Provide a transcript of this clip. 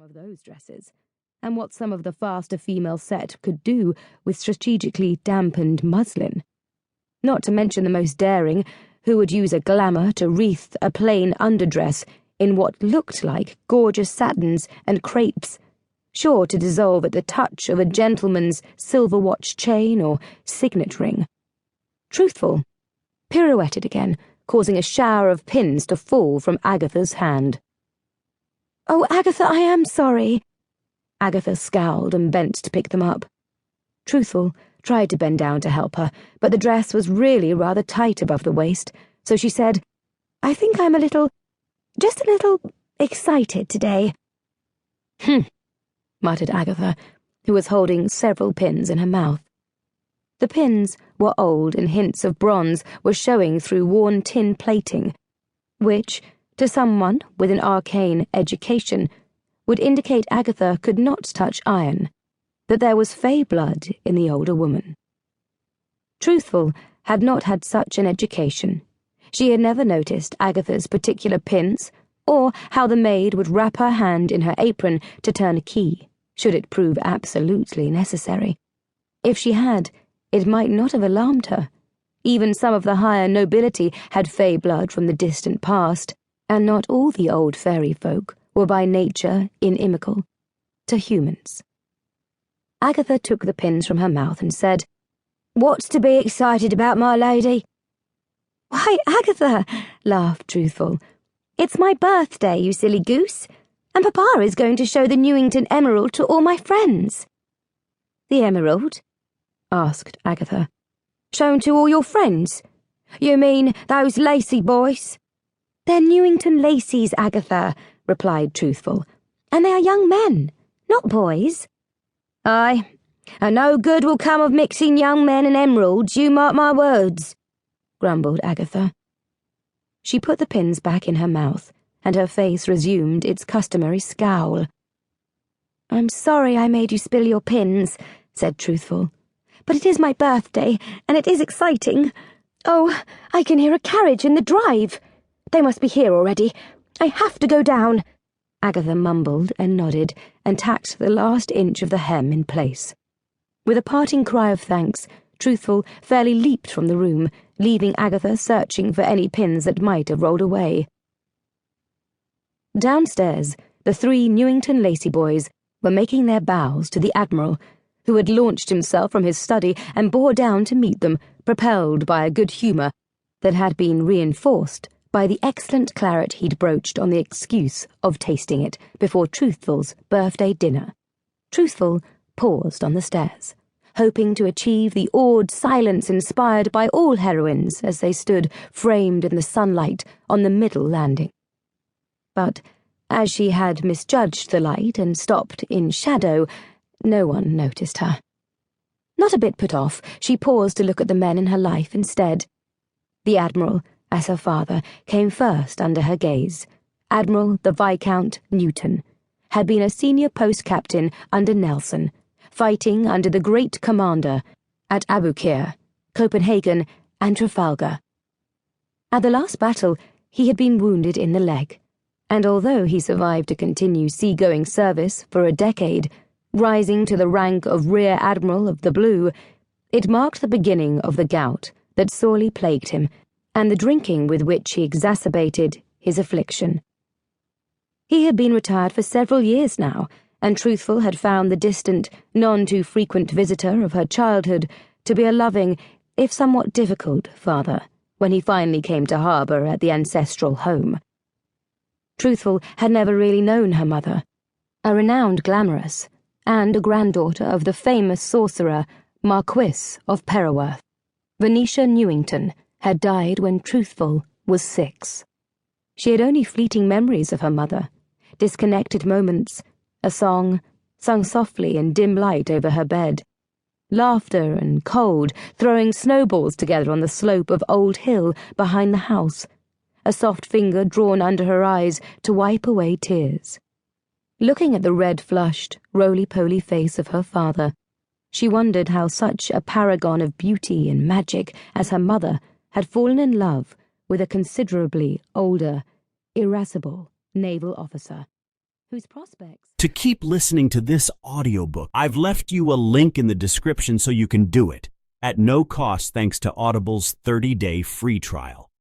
some of those dresses, and what some of the faster female set could do with strategically dampened muslin. Not to mention the most daring, who would use a glamour to wreath a plain underdress in what looked like gorgeous satins and crepes, sure to dissolve at the touch of a gentleman's silver watch chain or signet ring. Truthful pirouetted again, causing a shower of pins to fall from Agatha's hand. "Oh, Agatha, I am sorry." Agatha scowled and bent to pick them up. Truthful tried to bend down to help her, but the dress was really rather tight above the waist, so she said, "I think I'm just a little excited today." Muttered Agatha, who was holding several pins in her mouth. The pins were old, and hints of bronze were showing through worn tin plating, which, to someone with an arcane education, would indicate Agatha could not touch iron, that there was fey blood in the older woman. Truthful had not had such an education. She had never noticed Agatha's particular pins, or how the maid would wrap her hand in her apron to turn a key, should it prove absolutely necessary. If she had, it might not have alarmed her. Even some of the higher nobility had fey blood from the distant past, and not all the old fairy folk were by nature inimical to humans. Agatha took the pins from her mouth and said, "What's to be excited about, my lady?" "Why, Agatha," laughed Truthful, "it's my birthday, you silly goose, and Papa is going to show the Newington emerald to all my friends." "The emerald?" asked Agatha. "Shown to all your friends? You mean those Lacey boys?" "They're Newington Laceys, Agatha," replied Truthful, "and they are young men, not boys." "Aye, and no good will come of mixing young men and emeralds, you mark my words," grumbled Agatha. She put the pins back in her mouth, and her face resumed its customary scowl. "I'm sorry I made you spill your pins," said Truthful, "but it is my birthday, and it is exciting. Oh, I can hear a carriage in the drive. They must be here already. I have to go down." Agatha mumbled and nodded and tacked the last inch of the hem in place. With a parting cry of thanks, Truthful fairly leaped from the room, leaving Agatha searching for any pins that might have rolled away. Downstairs, the three Newington Lacey boys were making their bows to the Admiral, who had launched himself from his study and bore down to meet them, propelled by a good humour that had been reinforced by the excellent claret he'd broached on the excuse of tasting it before Truthful's birthday dinner. Truthful paused on the stairs, hoping to achieve the awed silence inspired by all heroines as they stood framed in the sunlight on the middle landing. But as she had misjudged the light and stopped in shadow, no one noticed her. Not a bit put off, she paused to look at the men in her life instead. The Admiral, as her father, came first under her gaze. Admiral the Viscount Newton had been a senior post-captain under Nelson, fighting under the great commander at Aboukir, Copenhagen, and Trafalgar. At the last battle, he had been wounded in the leg, and although he survived to continue seagoing service for a decade, rising to the rank of Rear Admiral of the Blue, it marked the beginning of the gout that sorely plagued him, and the drinking with which he exacerbated his affliction. He had been retired for several years now, and Truthful had found the distant, none-too-frequent visitor of her childhood to be a loving, if somewhat difficult, father when he finally came to harbour at the ancestral home. Truthful had never really known her mother, a renowned glamouress, and a granddaughter of the famous sorcerer Marquis of Perriworth. Venetia Newington had died when Truthful was 6. She had only fleeting memories of her mother, disconnected moments, a song sung softly in dim light over her bed, laughter and cold throwing snowballs together on the slope of Old Hill behind the house, a soft finger drawn under her eyes to wipe away tears. Looking at the red-flushed, roly-poly face of her father, she wondered how such a paragon of beauty and magic as her mother had fallen in love with a considerably older, irascible naval officer. whose prospects... To keep listening to this audiobook, I've left you a link in the description so you can do it, at no cost thanks to Audible's 30-day free trial.